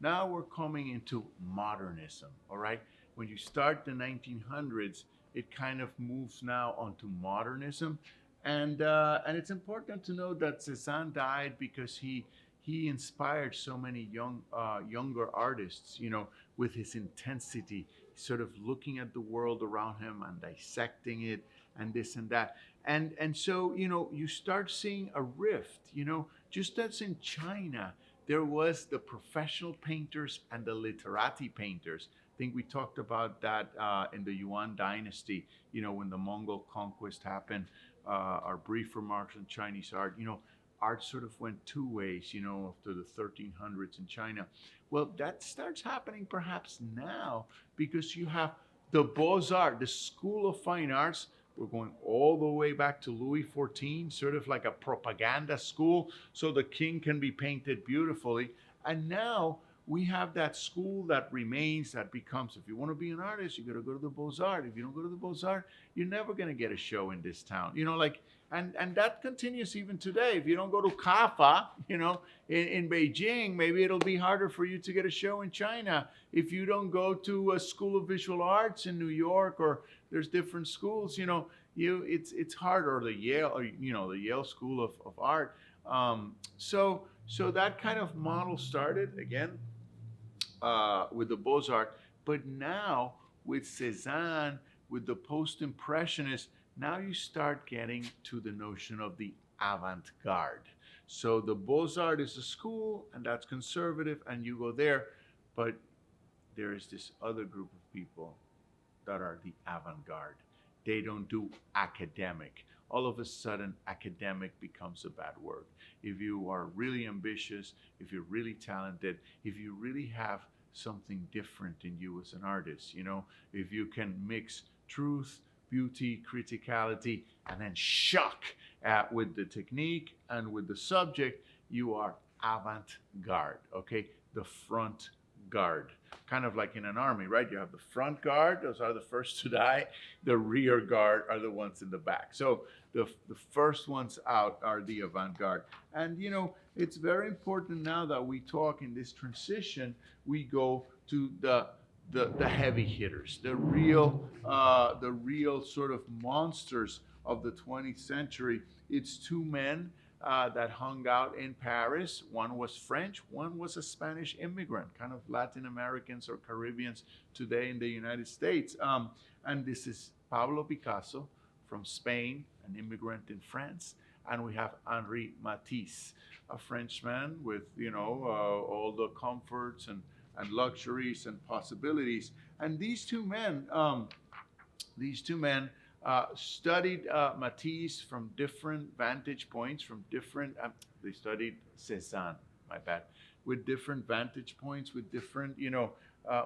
Now we're coming into modernism, all right? When you start the 1900s, it kind of moves now onto modernism. And it's important to know that Cézanne died because he inspired so many younger artists, with his intensity, sort of looking at the world around him and dissecting it and this and that. And so, you start seeing a rift, just as in China, there was the professional painters and the literati painters. I think we talked about that in the Yuan dynasty, when the Mongol conquest happened. Our brief remarks on Chinese art, art sort of went two ways, after the 1300s in China. Well, that starts happening perhaps now because you have the Beaux-Arts, the School of Fine Arts. We're going all the way back to Louis XIV, sort of like a propaganda school, so the king can be painted beautifully. And now we have that school that remains, that becomes, if you want to be an artist, you got to go to the Beaux-Arts. If you don't go to the Beaux-Arts, you're never going to get a show in this town. And that continues even today. If you don't go to CAFA, in Beijing, maybe it'll be harder for you to get a show in China. If you don't go to a School of Visual Arts in New York, or there's different schools, it's harder. Or the Yale, the Yale School of Art. So that kind of model started again with the Beaux-Arts, but now with Cézanne, with the post-impressionists, now you start getting to the notion of the avant-garde. So the Beaux-Arts is a school, and that's conservative, and you go there, but there is this other group of people that are the avant-garde. They don't do academic. All of a sudden, academic becomes a bad word. If you are really ambitious, if you're really talented, if you really have something different in you as an artist, if you can mix truth, beauty, criticality, and then shock with the technique and with the subject, you are avant-garde, okay? The front guard. Kind of like in an army, right? You have the front guard, those are the first to die. The rear guard are the ones in the back. So the first ones out are the avant-garde. And it's very important now that we talk in this transition, we go to the heavy hitters, the real sort of monsters of the 20th century. It's two men that hung out in Paris. One was French, one was a Spanish immigrant, kind of Latin Americans or Caribbeans today in the United States. And this is Pablo Picasso from Spain, an immigrant in France. And we have Henri Matisse, a Frenchman with, all the comforts and luxuries and possibilities. And these two men studied Matisse from different vantage points, they studied Cézanne, my bad, with different vantage points, with different,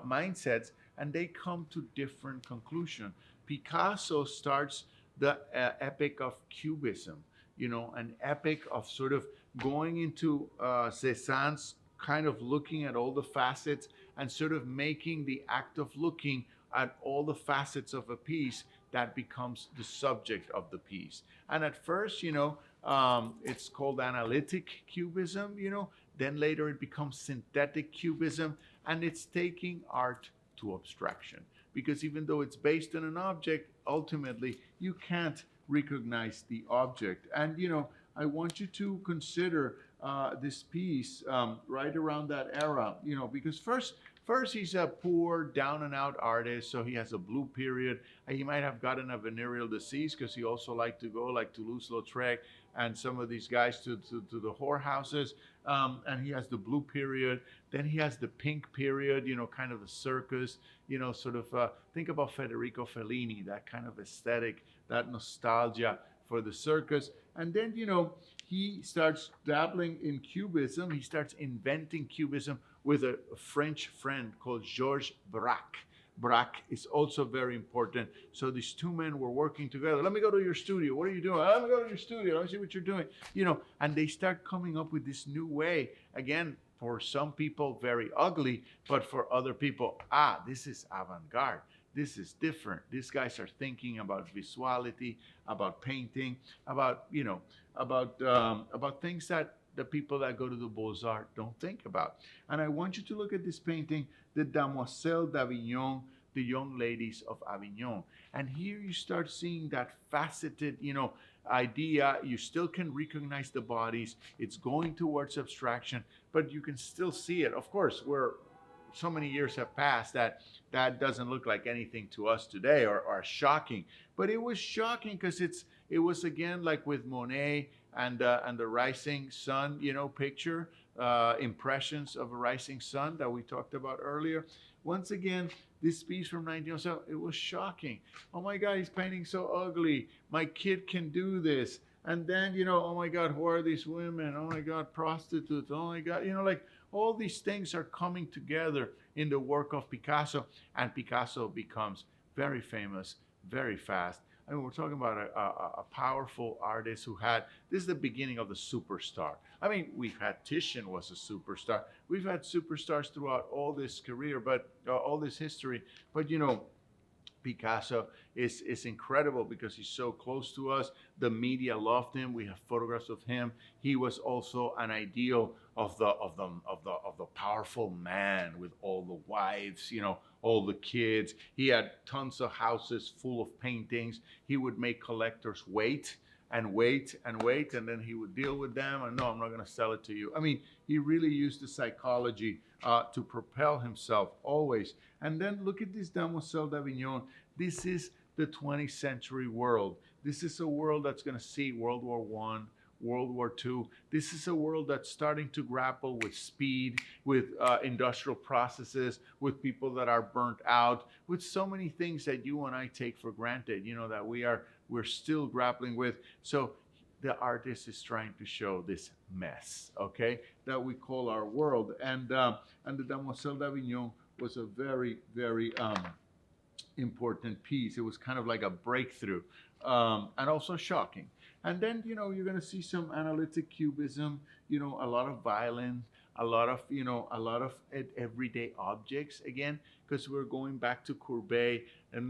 mindsets, and they come to different conclusions. Picasso starts the epic of Cubism, an epic of sort of going into Cézanne's kind of looking at all the facets and sort of making the act of looking at all the facets of a piece that becomes the subject of the piece. And at first, it's called analytic cubism, then later it becomes synthetic cubism, and it's taking art to abstraction. Because even though it's based on an object, ultimately you can't recognize the object. And, I want you to consider this piece right around that era, because first he's a poor, down and out artist, so he has a blue period. He might have gotten a venereal disease because he also liked to go, like Toulouse-Lautrec and some of these guys, to the whorehouses. And he has the blue period. Then he has the pink period, kind of the circus, sort of think about Federico Fellini, that kind of aesthetic, that nostalgia for the circus. And then, he starts dabbling in Cubism. He starts inventing Cubism with a French friend called Georges Braque. Braque is also very important. So these two men were working together. Let me go to your studio. What are you doing? Let me go to your studio. Let me see what you're doing. And they start coming up with this new way. Again, for some people, very ugly, but for other people, this is avant-garde. This is different. These guys are thinking about visuality, about painting, about things that the people that go to the Beaux-Arts don't think about. And I want you to look at this painting, the Demoiselles d'Avignon, the young ladies of Avignon. And here you start seeing that faceted, idea. You still can recognize the bodies. It's going towards abstraction, but you can still see it. Of course, we're so many years have passed that that doesn't look like anything to us today, or shocking. But it was shocking because it was again like with Monet and the rising sun, picture, impressions of a rising sun that we talked about earlier. Once again, this piece from 1907, it was shocking. Oh my God, he's painting so ugly. My kid can do this. And then, oh my God, who are these women? Oh my God, prostitutes. Oh my God, like all these things are coming together in the work of Picasso, and Picasso becomes very famous very fast. I mean, we're talking about a powerful artist who this is the beginning of the superstar. I mean, we've had Titian was a superstar. We've had superstars throughout all this career, but all this history. But, Picasso is incredible because he's so close to us. The media loved him. We have photographs of him. He was also an ideal of the powerful man with all the wives, all the kids. He had tons of houses full of paintings. He would make collectors wait and wait and wait, and then he would deal with them. And no, I'm not going to sell it to you. I mean, he really used the psychology to propel himself always. And then look at this Demoiselles d'Avignon. This is the 20th century world. This is a world that's going to see World War I, World War II. This is a world that's starting to grapple with speed, with industrial processes, with people that are burnt out, with so many things that you and I take for granted, that we're still grappling with. So the artist is trying to show this mess, okay, that we call our world. And the Demoiselles d'Avignon was a very, very important piece. It was kind of like a breakthrough, and also shocking. And then, you're going to see some analytic cubism, a lot of violence, a lot of everyday objects again, because we're going back to Courbet, and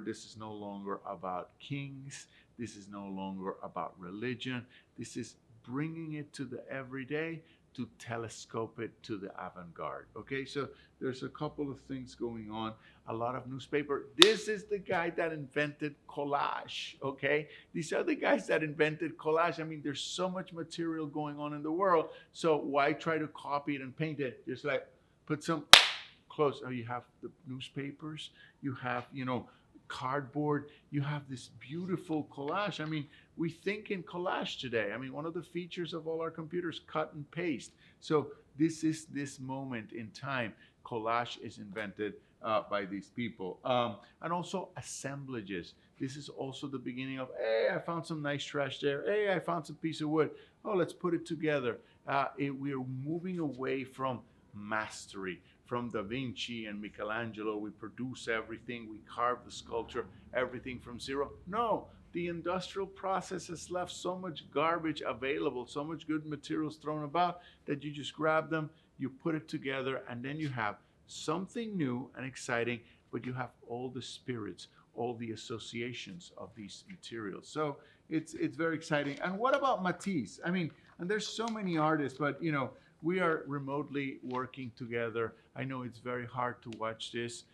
this is no longer about kings. This is no longer about religion. This is bringing it to the everyday, to telescope it to the avant-garde. Okay, so there's a couple of things going on. A lot of newspaper. This is the guy that invented collage. Okay, these are the guys that invented collage. I mean, there's so much material going on in the world, so why try to copy it and paint it? Just like put some close. Oh, you have the newspapers. You have cardboard. You have this beautiful collage. I mean, we think in collage today. I mean, one of the features of all our computers, cut and paste. So this is this moment in time. Collage is invented by these people. And also assemblages. This is also the beginning of, hey, I found some nice trash there. Hey, I found some piece of wood. Oh, let's put it together. We are moving away from mastery. From Da Vinci and Michelangelo, we produce everything, we carve the sculpture, everything from zero. No, the industrial process has left so much garbage available, so much good materials thrown about, that you just grab them, you put it together, and then you have something new and exciting, but you have all the spirits, all the associations of these materials. So it's very exciting. And what about Matisse? I mean, and there's so many artists, but we are remotely working together. I know it's very hard to watch this,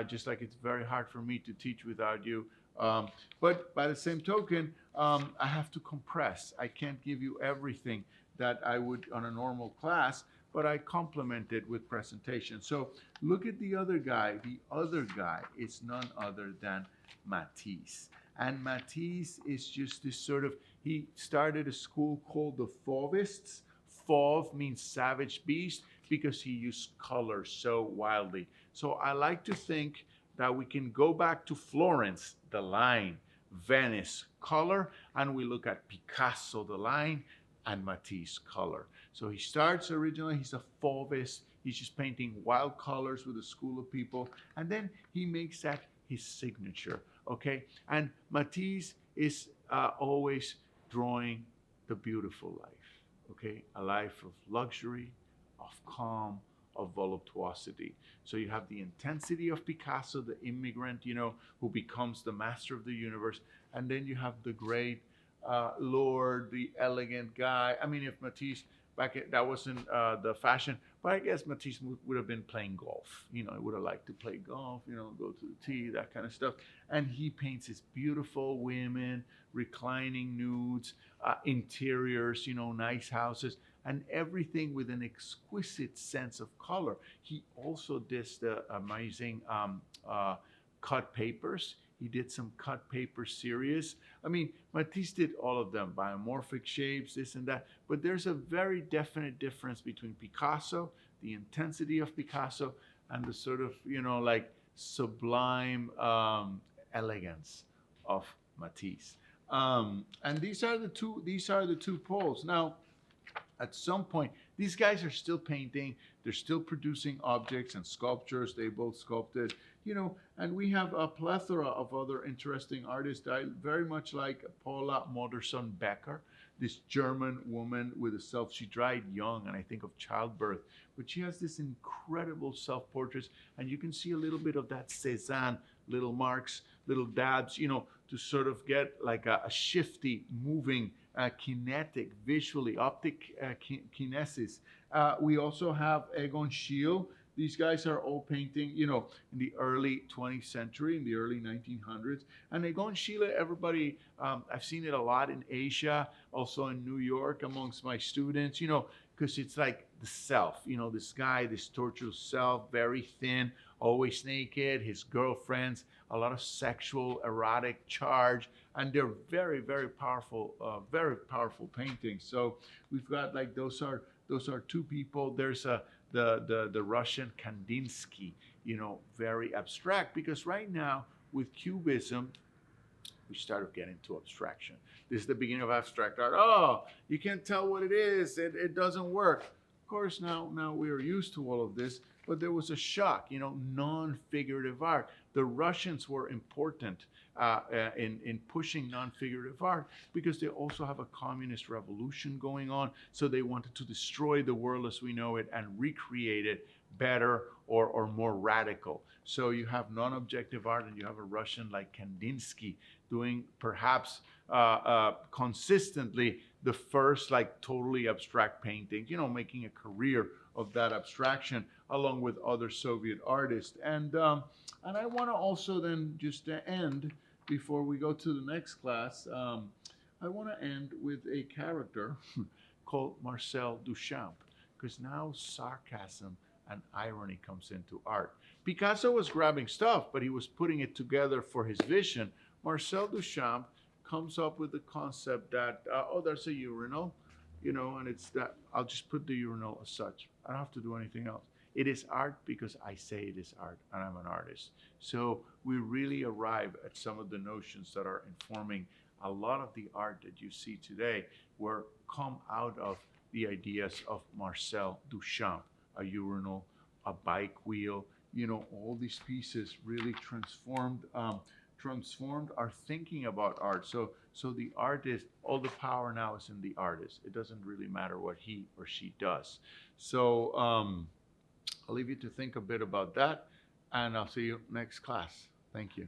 just like it's very hard for me to teach without you. But by the same token, I have to compress. I can't give you everything that I would on a normal class, but I complement it with presentation. So look at the other guy. The other guy is none other than Matisse. And Matisse is just this sort of, he started a school called the Fauvists. Fauve means savage beast because he used color so wildly. So I like to think that we can go back to Florence, the line, Venice, color, and we look at Picasso, the line, and Matisse, color. So he starts originally, he's a Fauvist. He's just painting wild colors with a school of people. And then he makes that his signature, okay? And Matisse is always drawing the beautiful life. Okay, a life of luxury, of calm, of voluptuosity. So you have the intensity of Picasso, the immigrant, who becomes the master of the universe. And then you have the great Lord, the elegant guy. I mean, if Matisse that wasn't the fashion. But I guess Matisse would have been playing golf. You know, he would have liked to play golf, you know, go to the tee, that kind of stuff. And he paints his beautiful women, reclining nudes, interiors, you know, nice houses, and everything with an exquisite sense of color. He also did the amazing cut papers. He did some cut paper series. I mean, Matisse did all of them, biomorphic shapes, this and that. But there's a very definite difference between Picasso, the intensity of Picasso, and the sort of, you know, like sublime elegance of Matisse. And these are the two poles. Now, at some point, these guys are still painting. They're still producing objects and sculptures. They both sculpted, you know, and we have a plethora of other interesting artists. I very much like Paula Modersohn-Becker, this German woman with a self. She died young, and I think of childbirth, but she has this incredible self-portraits, and you can see a little bit of that Cézanne, little marks, little dabs, you know, to sort of get like a shifty, moving, kinetic, visually, optic kinesis. We also have Egon Schiele. These guys are all painting, you know, in the early 20th century, in the early 1900s. And Egon Schiele, everybody, I've seen it a lot in Asia, also in New York amongst my students, you know, because it's like the self, you know, this guy, this tortured self, very thin, always naked, his girlfriends, a lot of sexual, erotic charge, and they're very, very powerful paintings. So we've got like those are two people. There's the Russian Kandinsky, you know, very abstract, because right now with Cubism, we started getting to abstraction. This is the beginning of abstract art. Oh, you can't tell what it is. It doesn't work. Of course, now we are used to all of this, but there was a shock, you know, non-figurative art. The Russians were important in pushing non-figurative art because they also have a communist revolution going on. So they wanted to destroy the world as we know it and recreate it better or more radical. So you have non-objective art, and you have a Russian like Kandinsky doing perhaps consistently the first like totally abstract paintings, you know, making a career of that abstraction along with other Soviet artists. And I want to also then just end before we go to the next class. I want to end with a character called Marcel Duchamp, because now sarcasm and irony comes into art. Picasso was grabbing stuff, but he was putting it together for his vision. Marcel Duchamp comes up with the concept that, oh, there's a urinal, you know, and it's that, I'll just put the urinal as such. I don't have to do anything else. It is art because I say it is art, and I'm an artist. So we really arrive at some of the notions that are informing a lot of the art that you see today were come out of the ideas of Marcel Duchamp, a urinal, a bike wheel, you know, all these pieces really transformed our thinking about art. So the artist, all the power now is in the artist. It doesn't really matter what he or she does. So I'll leave you to think a bit about that, and I'll see you next class. Thank you.